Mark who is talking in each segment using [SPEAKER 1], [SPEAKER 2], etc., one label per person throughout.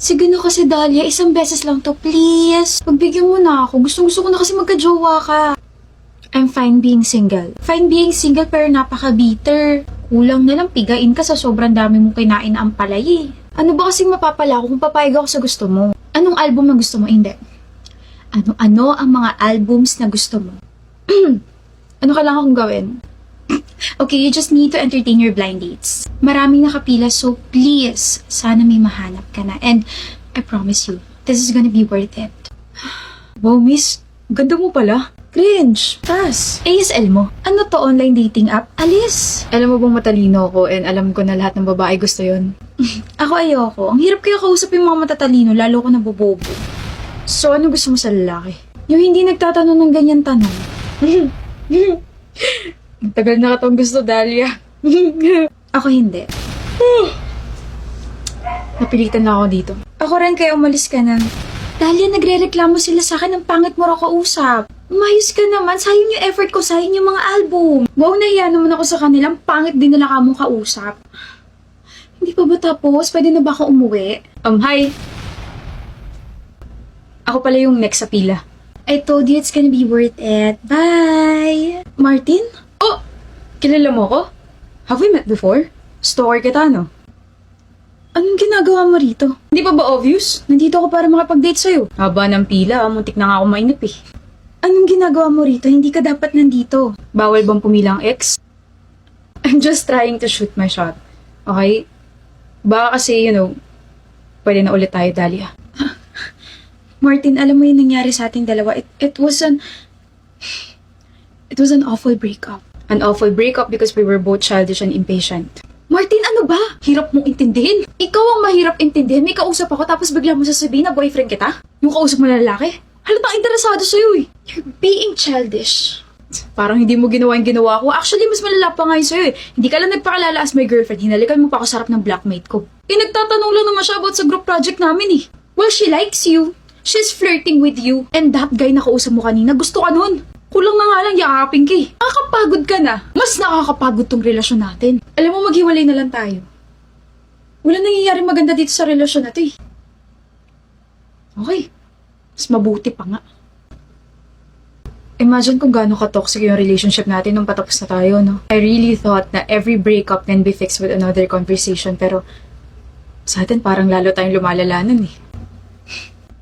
[SPEAKER 1] Sige na kasi, Dahlia. Isang beses lang to, please. Pagbigyan mo na ako. Gustong-gusto ko na kasi magka-jowa ka. I'm fine being single. Fine being single pero napaka-bitter. Kulang na lang pigain ka sa sobrang dami mong kinain na ampalay eh. Ano ba kasing mapapala ko kung papayag ako sa gusto mo? Anong album na gusto mo? Hindi. Ano-ano ang mga albums na gusto mo? Ano kailangan kong gawin? Okay, you just need to entertain your blind dates. Maraming nakapila, so please, sana may mahanap ka na. And I promise you, this is gonna be worth it. Wow, miss, ganda mo pala. Cringe. Pass. ASL mo. Ano to, online dating app? Alis. Alam mo bang matalino ako and alam ko na lahat ng babae gusto yon. Ako ayoko. Ang hirap kaya kausap yung mga matatalino, lalo ko nabobobo. So, ano gusto mo sa lalaki? Yung hindi nagtatanong ng ganyan tanong. Ang tagal na katong gusto, Dahlia. Ako hindi. Napilitan na ako dito. Ako rin kaya umalis ka na. Dahlia, nagre-reklamo sila sa akin ng pangit mo raw kausap. Umayos ka naman. Sayang yung effort ko. Sayang yung mga album. Wow, nahiya naman ako sa kanilang pangit din nila kamong kausap. Hindi pa ba tapos? Pwede na ba ako umuwi? Hi. Ako pala yung next sa pila. I told you it's gonna be worth it. Bye! Martin? Oh! Kilala mo ko? Have we met before? Stalker kita, no? Anong ginagawa mo rito? Hindi pa ba obvious? Nandito ako para makapag-date sa'yo. Haba ng pila, muntik na nga ako mainip eh. Anong ginagawa mo rito? Hindi ka dapat nandito. Bawal bang pumila ang ex? I'm just trying to shoot my shot. Okay? Baka kasi, pwede na ulit tayo, Dahlia. Martin, alam mo yung nangyari sa ating dalawa. It was an awful breakup. An awful breakup because we were both childish and impatient. Martin, ano ba? Hirap mong intindihin. Ikaw ang mahirap intindihin. May kausap ako tapos bigla mo sasabihin na boyfriend kita? Yung kausap mo na lalaki? Halatang interesado sa'yo eh. You're being childish. Parang hindi mo ginawa yung ginawa ko. Actually, mas malala pa nga yun sa'yo eh. Hindi ka lang nagpakilala as my girlfriend. Hinalikan mo pa ako sa harap ng blackmate ko. Nagtatanong lang naman siya about sa group project namin eh. Well, she likes you. She's flirting with you. And that guy na kausap mo kanina, gusto ka nun. Kulang na nga lang yakapin ka eh. Nakakapagod ka na. Mas nakakapagod tong relasyon natin. Alam mo, maghiwalay na lang tayo. Wala nangyayari maganda dito sa relasyon na to eh. Okay. Mas mabuti pa nga. Imagine kung gaano ka-toxic yung relationship natin nung patapos na tayo, no? I really thought na every breakup can be fixed with another conversation, pero sa atin parang lalo tayong lumalala nun eh.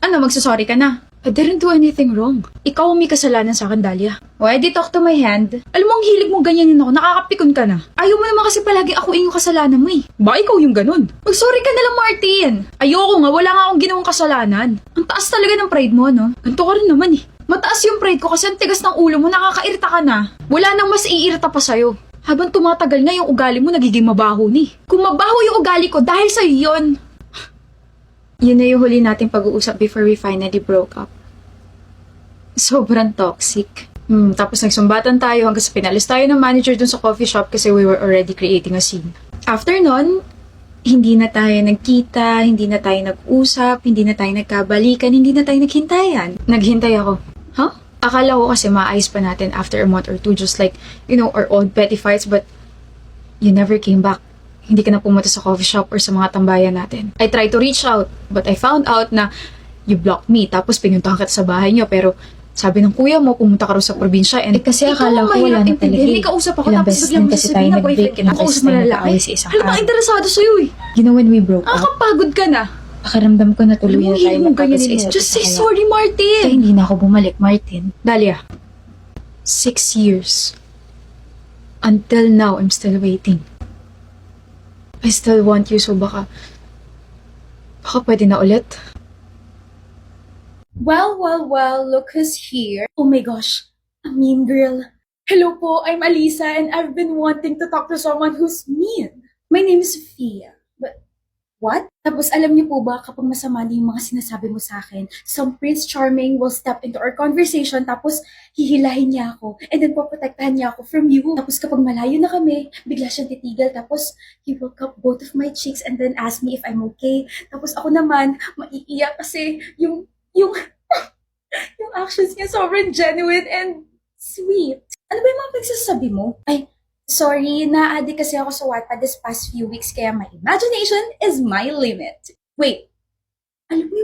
[SPEAKER 1] Ano, magsasorry ka na? I didn't do anything wrong. Ikaw ang may kasalanan sa akin, Dahlia. Why did you talk to my hand? Alam mo, ang hilig mo ganyanin ako. Nakakapikon ka na. Ayaw mo naman kasi palagi ako yung kasalanan mo eh. Ba, ikaw yung ganun? Mag-sorry ka na lang, Martin. Ayoko nga, wala nga akong ginawang kasalanan. Ang taas talaga ng pride mo, no? Ganito ka rin naman eh. Mataas yung pride ko kasi ang tigas ng ulo mo, nakakairita ka na. Wala nang mas iirita pa sa'yo. Habang tumatagal na yung ugali mo, nagiging mabaho ni. Kung mabaho yung ugali ko, dahil sa'yo yun. Yun na yung huli nating pag-uusap before we finally broke up. Sobrang toxic. Tapos nagsumbatan tayo hanggang sa pinalis tayo ng manager dun sa coffee shop kasi we were already creating a scene. After nun, hindi na tayo nagkita, hindi na tayo nag-usap, hindi na tayo nagkabalikan, hindi na tayo naghintayan. Naghintay ako. Huh? Akala ko kasi maayos pa natin after a month or two, just like, our old petty fights, but you never came back. Hindi ka na pumunta sa coffee shop or sa mga tambayan natin. I tried to reach out, but I found out na you blocked me. Tapos pinuntahan kita sa bahay niyo, pero sabi ng kuya mo, pumunta ka rin sa probinsya. And
[SPEAKER 2] kasi akala ko wala na talaga.
[SPEAKER 1] May kausap ako,
[SPEAKER 2] Ilang
[SPEAKER 1] tapos
[SPEAKER 2] beses
[SPEAKER 1] biglang
[SPEAKER 2] din kasi
[SPEAKER 1] sasabihin
[SPEAKER 2] tayo
[SPEAKER 1] na boyfriend
[SPEAKER 2] nag-break,
[SPEAKER 1] kita.
[SPEAKER 2] ilang
[SPEAKER 1] Kausap
[SPEAKER 2] beses
[SPEAKER 1] mo na
[SPEAKER 2] tayo
[SPEAKER 1] lalaki.
[SPEAKER 2] nag-away sa isang
[SPEAKER 1] Halatang
[SPEAKER 2] araw.
[SPEAKER 1] interesado sa'yo eh.
[SPEAKER 2] When we broke up,
[SPEAKER 1] Nakakapagod ka na.
[SPEAKER 2] pakiramdam ko na tuloy na tayo
[SPEAKER 1] Hilig mo ganyan
[SPEAKER 2] magkakasya sa
[SPEAKER 1] mo.
[SPEAKER 2] isa't
[SPEAKER 1] Just say
[SPEAKER 2] isa.
[SPEAKER 1] sorry,
[SPEAKER 2] Kaya
[SPEAKER 1] Martin.
[SPEAKER 2] hindi na ako bumalik, Martin.
[SPEAKER 1] Dahlia, 6 years. Until now, I'm still waiting. I still want you, so baka pwede na ulit.
[SPEAKER 3] Well, look who's here. Oh my gosh, a mean girl. Hello po, I'm Alisa and I've been wanting to talk to someone who's mean. My name is Sophia. But, what? Tapos alam niyo po ba kapag masama na yung mga sinasabi mo sa akin, some Prince Charming will step into our conversation tapos hihilahin niya ako and then poprotektahan niya ako from you. Tapos kapag malayo na kami, bigla siyang titigil tapos he will cup both of my cheeks and then ask me if I'm okay. Tapos ako naman, maiiyak kasi yung yung actions niya sobrang genuine and sweet. Ano ba yung mga pagsasabi mo? Ay, sorry, na-addict kasi ako sa Wattpad this past few weeks kaya my imagination is my limit. Wait,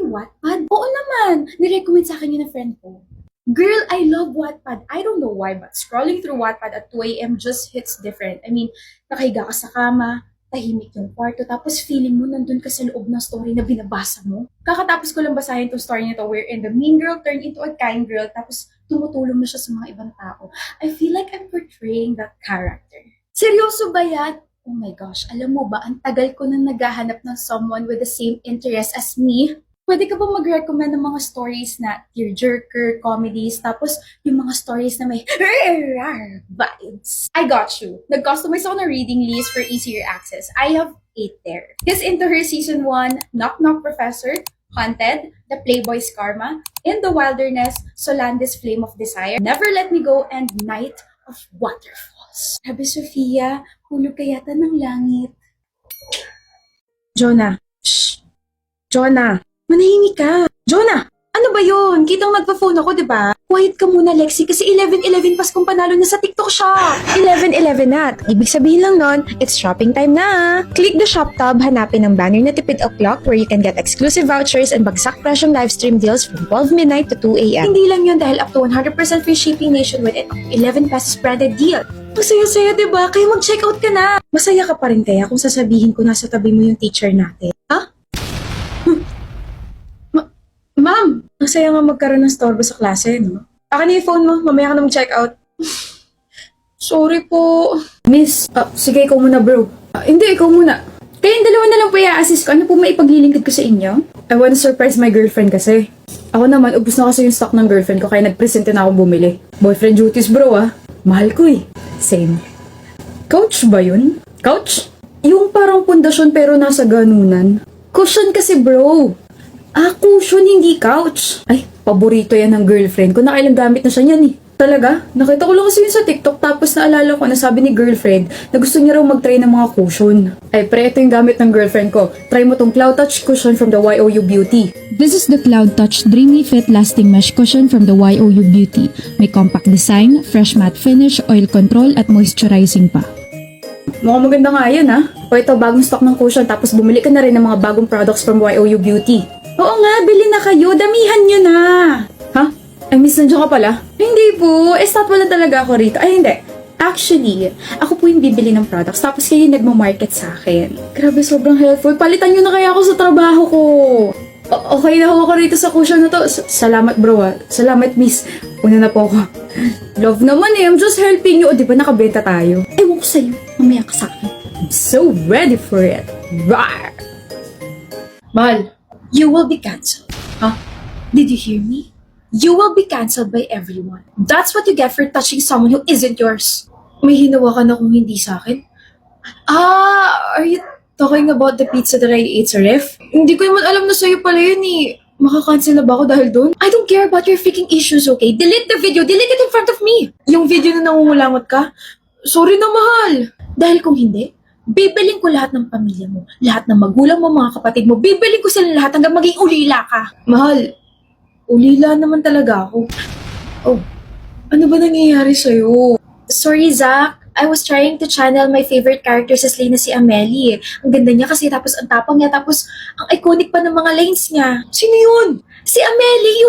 [SPEAKER 3] in Wattpad? Oo naman. Nirecommend sa akin yun ng friend ko. Girl, I love Wattpad. I don't know why, but scrolling through Wattpad at 2 a.m. just hits different. I mean, nakahiga ka sa kama, tahimik yung kwarto, tapos feeling mo nandun ka sa loob ng story na binabasa mo. Kakatapos ko lang basahin itong story nito wherein the mean girl turned into a kind girl, tapos tumutulong na siya sa mga ibang tao. I feel like I'm portraying that character. Seryoso ba yan? Oh my gosh, alam mo ba, ang tagal ko nang naghahanap ng someone with the same interest as me. Pwede ka ba mag-recommend ng mga stories na tearjerker, comedies, tapos yung mga stories na may vibes? I got you. Nag-customize ako ng reading list for easier access. I have 8 there. His Into Her Season 1, Knock Knock Professor, Haunted, The Playboy's Karma, In the Wilderness, Solandi's Flame of Desire, Never Let Me Go, and Night of Waterfalls. Sabi Sofia, hulog ka yata ng langit. Jonah. Shh. Jonah. Manahimik ka. Jonah! Ano ba yun? Kitang nagpa-phone ako, di ba? Quiet ka muna, Lexi, kasi 11-11 pas kung panalo na sa TikTok shop.
[SPEAKER 4] 11-11 na. Ibig sabihin lang nun, it's shopping time na. Click the shop tab, hanapin ang banner na Tipid O'Clock where you can get exclusive vouchers and bagsak presyong livestream deals from 12 midnight to 2 a.m.
[SPEAKER 3] Hindi lang yun dahil up to 100% free shipping nationwide and up to 11 pesos branded deal. Masaya-saya, di ba? Kaya mag-check out ka na. Masaya ka pa rin kaya kung sasabihin ko nasa tabi mo yung teacher natin. Ha? Ma'am, masaya nga magkaroon ng storbo sa klase, no? Akin na yung phone mo, mamaya ka na mag-check out. Sorry po. Miss, sige ikaw muna bro. Hindi, ikaw muna. Kayong dalawa na lang po i-assist ko. Ano po maipaglilingkod ko sa inyo? I wanna surprise my girlfriend kasi. Ako naman, ubus na kasi yung stock ng girlfriend ko kaya nag-presente na ako bumili. Boyfriend duties bro Mahal ko eh. Same. Couch ba yun? Couch? Yung parang pundasyon pero nasa ganunan. Cushion kasi bro. Cushion, hindi couch. Ay, paborito yan ng girlfriend ko. Nakailang gamit na siya niyan eh. Talaga? Nakita ko lang kasi yun sa TikTok tapos naalala ko na sabi ni girlfriend na gusto niya raw mag-try ng mga cushion. Ay, pre, ito yung gamit ng girlfriend ko. Try mo tong Cloud Touch cushion from the YOU Beauty.
[SPEAKER 5] This is the Cloud Touch Dreamy Fit Lasting Mesh Cushion from the YOU Beauty. May compact design, fresh matte finish, oil control at moisturizing pa.
[SPEAKER 3] Mukhang maganda nga yan O ito, bagong stock ng cushion tapos bumili ka na rin ng mga bagong products from YOU Beauty. Oo nga, bili na kayo. Damihan nyo na. Ha? Ay, miss, nandiyan ka pala? Hindi po. Start wala talaga ako rito. Ay, hindi. Actually, ako po yung bibili ng products tapos kayo yung nagmamarket sa akin. Grabe, sobrang helpful. Palitan nyo na kaya ako sa trabaho ko. Okay na ako rito sa cushion na to. Salamat bro Salamat miss. Una na po ako. Love naman I'm just helping you. O, di ba nakabenta tayo? Ewan ko sa'yo. Mamaya ka sa akin. I'm so ready for it. Rawr! Mahal. You will be cancelled. Huh? Did you hear me? You will be cancelled by everyone. That's what you get for touching someone who isn't yours. May hinawa ka na kung hindi sa akin? Are you talking about the pizza that I ate sa ref? Hindi ko naman alam na sa'yo pala yun eh. Makakancel na ba ako dahil doon? I don't care about your freaking issues, okay? Delete the video. Delete it in front of me. Yung video na nangungulangot ka? Sorry na, mahal. Dahil kung hindi, bibiling ko lahat ng pamilya mo, lahat ng magulang mo, mga kapatid mo, bibiling ko sila lahat hanggang maging ulila ka. Mahal, ulila naman talaga ako. Oh, ano ba nangyayari sa'yo? Sorry, Zach. I was trying to channel my favorite character sa Slay na si Amelie. Ang ganda niya kasi tapos ang tapang niya tapos ang iconic pa ng mga lines niya. Sino yun? Si Amelie,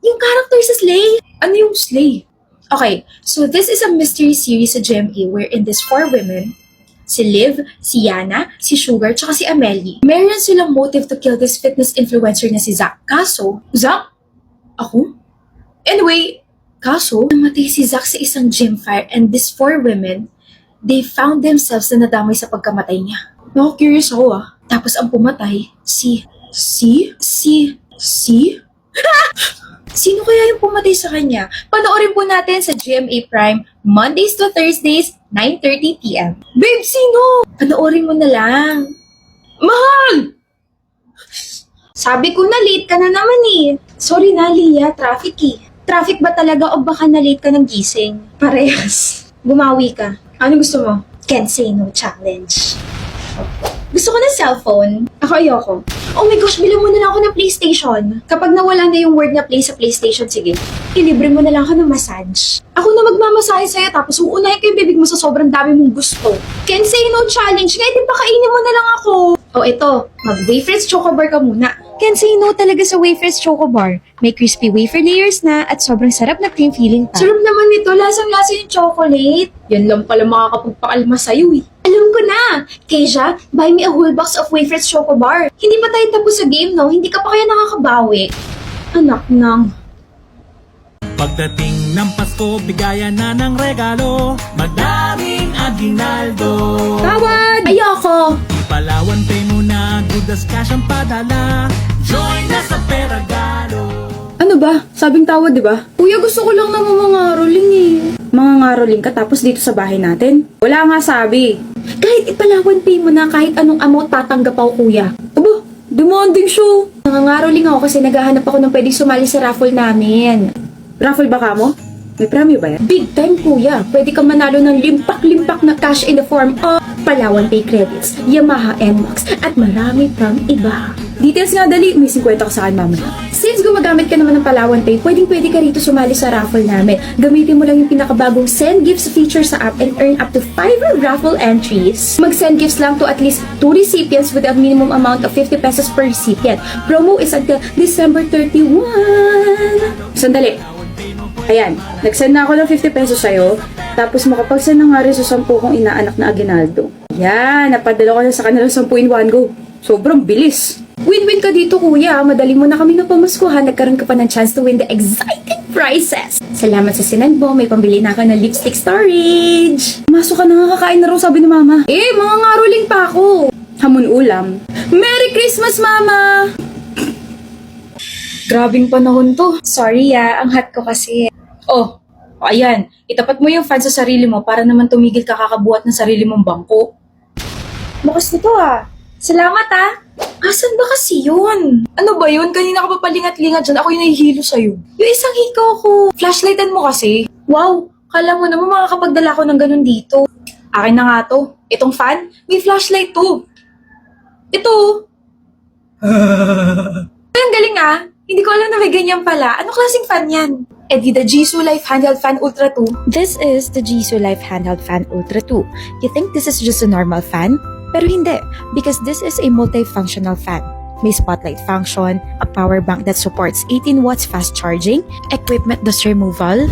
[SPEAKER 3] yung character sa Slay. Ano yung Slay? Okay, so this is a mystery series sa GMA wherein these 4 women, si Liv, si Yana, si Sugar, tsaka si Amelie. Meron silang motive to kill this fitness influencer na si Zach. Kaso, Zach? Ako? Anyway, kaso, namatay si Zach sa isang gym fire and these 4 women, they found themselves na nadamay sa pagkamatay niya. Curious ako Tapos ang pumatay, Sino kaya yung pumatay sa kanya? Panoorin po natin sa GMA Prime, Mondays to Thursdays, 9:30 p.m. Babe, sino? Panoorin mo na lang. Mahal! Sabi ko na late ka na naman eh. Sorry na, Lia. Traffic eh. Traffic ba talaga o baka na late ka ng gising? Parehas. Bumawi ka. Ano gusto mo? Can't say no challenge. Gusto ko ng cellphone. Ako ayoko.
[SPEAKER 4] Oh my gosh, bilang mo na lang ako ng PlayStation. Kapag nawala na yung word na play sa PlayStation, sige, ilibre mo na lang ako ng massage. Ako na magmamasahe sa'yo tapos uunahin ko yung bibig mo sa sobrang dami mong gusto. Can say no challenge, kaya di ba kainin mo na lang ako? Oh, ito, mag-Wafers Chocobar ka muna. Can say no talaga sa Wafers Chocobar. May crispy wafer layers na at sobrang sarap na cream filling pa. Sarap naman nito, lasang-lasa yung chocolate. Yan lang pala makakapagpakalma sa'yo eh. Alam ko na! Keisha, buy me a whole box of Wafers Chocobar. Hindi pa tayo tapos sa game, no? Hindi ka pa kaya nakakabawi. Anak ng...
[SPEAKER 6] Pagdating ng Pasko, bigayan na ng regalo, madaming aginaldo.
[SPEAKER 4] Tawad! Ayoko!
[SPEAKER 6] Palawan pay mo na, good as cash ang padala. Join na sa Peragalo.
[SPEAKER 3] Ano ba? Sabing tawad, di ba? Kuya, gusto ko lang na mangangaroling eh. Mangangaroling ka tapos dito sa bahay natin? Wala nga sabi.
[SPEAKER 4] Kahit ipalawan pay mo na kahit anong amount tatanggap ako, kuya.
[SPEAKER 3] Aba, demanding show.
[SPEAKER 4] Nangangaroling ako kasi naghahanap ako ng pwedeng sumali sa raffle namin.
[SPEAKER 3] Raffle ba ka mo? May premyo ba yan?
[SPEAKER 4] Big time, kuya. Pwede kang manalo ng limpak-limpak na cash in the form of Palawan Pay credits, Yamaha NMAX, at marami pang iba.
[SPEAKER 3] Details nga dali, may 50 ka sa akin mamaya.
[SPEAKER 4] Since gumagamit ka naman ng Palawan Pay, pwedeng-pwede ka rito sumali sa raffle namin. Gamitin mo lang yung pinakabagong send gifts feature sa app and earn up to 5 raffle entries. Mag-send gifts lang to at least 2 recipients with a minimum amount of 50 pesos per recipient. Promo is until December 31.
[SPEAKER 3] Sandali. Ayan, nag-send na ako ng 50 pesos sa'yo, tapos makapag-send na nga rin sa 10 kong inaanak na aginaldo. Yan, napadala ko na sa kanila 10 in one go. Sobrang bilis.
[SPEAKER 4] Win-win ka dito, kuya. Madali mo na kami ng pamaskuhan. Nagkaroon ka pa ng chance to win the exciting prizes. Salamat sa sinend mo. May pambili na ako ng lipstick storage.
[SPEAKER 3] Masok ka na nga, kakain na raw, sabi ni mama.
[SPEAKER 4] Mga ngaruling pa ako.
[SPEAKER 3] Hamon ulam.
[SPEAKER 4] Merry Christmas, Mama!
[SPEAKER 1] Grabing panahon to.
[SPEAKER 4] Sorry ang hot ko kasi.
[SPEAKER 1] Oh, ayan. Itapat mo yung fan sa sarili mo para naman tumigil ka kakabuhat ng sarili mong bangko.
[SPEAKER 4] Bukas nito Salamat Asan ba kasi yun?
[SPEAKER 1] Ano ba yun? Kanina ka pa palingat-lingat dyan. Ako yung nahihilo sa'yo.
[SPEAKER 4] Yung isang hikaw ko.
[SPEAKER 1] Flashlightan mo kasi.
[SPEAKER 4] Wow, kala mo naman makakapagdala ko ng ganun dito.
[SPEAKER 1] Akin na nga to. Itong fan, may flashlight to. Ito.
[SPEAKER 4] Ang galing Hindi ko alam na may ganyan pala. Anong klaseng fan yan?
[SPEAKER 1] Di the Jisoo Life Handheld Fan Ultra 2.
[SPEAKER 4] This is the Jisoo Life Handheld Fan Ultra 2. You think this is just a normal fan? Pero hindi, because this is a multifunctional fan. May spotlight function, a power bank that supports 18 watts fast charging, equipment dust removal,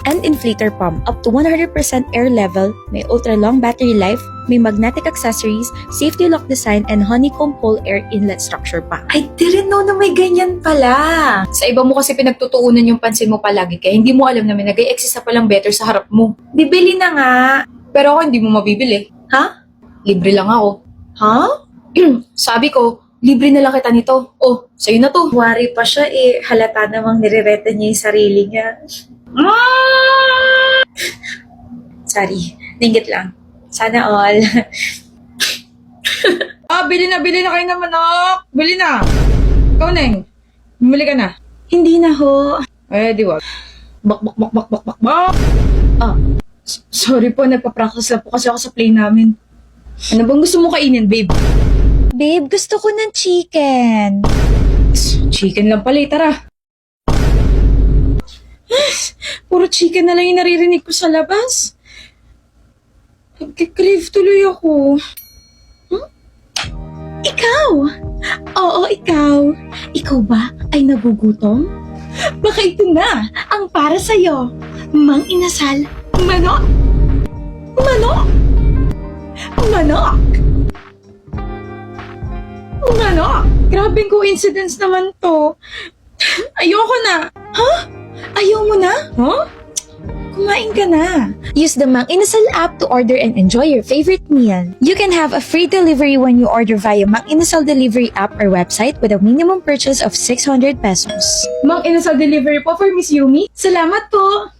[SPEAKER 4] and inflator pump up to 100% air level, may ultra-long battery life, may magnetic accessories, safety lock design, and honeycomb hole air inlet structure pa.
[SPEAKER 1] I didn't know na may ganyan pala. Sa iba mo kasi pinagtutuunan yung pansin mo palagi kaya hindi mo alam na may nag-i-exist na palang better sa harap mo.
[SPEAKER 4] Bibili na nga.
[SPEAKER 1] Pero ako hindi mo mabibili.
[SPEAKER 4] Ha?
[SPEAKER 1] Libre lang ako.
[SPEAKER 4] Ha?
[SPEAKER 1] Sabi ko, libre na lang kita nito. Oh, sa'yo na to.
[SPEAKER 4] Worry pa siya halata namang nirereta niya yung sarili niya. Sorry, dinggit lang. Sana all.
[SPEAKER 1] Bili na kayo naman, manok. Bili na. Ikaw, Neng. Bumili ka na.
[SPEAKER 4] Hindi na ho.
[SPEAKER 1] Di wag. Bak. Sorry po, nagpa-practice lang po kasi ako sa play namin. Ano bang gusto mo kainin, babe?
[SPEAKER 4] Babe, gusto ko ng chicken.
[SPEAKER 1] Chicken lang pala, tara. Puro chicken na lang yung naririnig ko sa labas. Nagkikrave tuloy ako.
[SPEAKER 4] Ikaw? Oo, ikaw. Ikaw ba ay nagugutom? Baka ito na ang para sa'yo. Mang inasal, manok. Manok. Manok. Manok.
[SPEAKER 1] Grabing coincidence naman to. Ayoko na.
[SPEAKER 4] Ayaw mo na?
[SPEAKER 1] Huh?
[SPEAKER 4] Kumain ka na. Use the Mang Inasal app to order and enjoy your favorite meal. You can have a free delivery when you order via Mang Inasal delivery app or website with a minimum purchase of 600 pesos.
[SPEAKER 1] Mang Inasal delivery po for Miss Yumi.
[SPEAKER 4] Salamat po!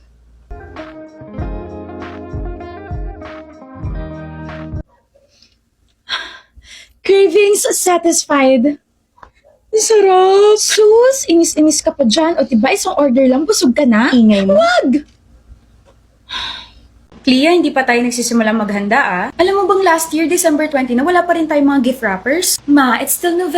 [SPEAKER 4] Cravings satisfied.
[SPEAKER 1] Sarap.
[SPEAKER 4] Sus, inis-inis ka pa dyan. O diba isang order lang, busog ka na?
[SPEAKER 1] Ingay mo.
[SPEAKER 4] Wag!
[SPEAKER 3] Clea, hindi pa tayo nagsisimula maghanda ah. Alam mo bang last year, December 20 na wala pa rin tayong mga gift wrappers? Ma, it's still November.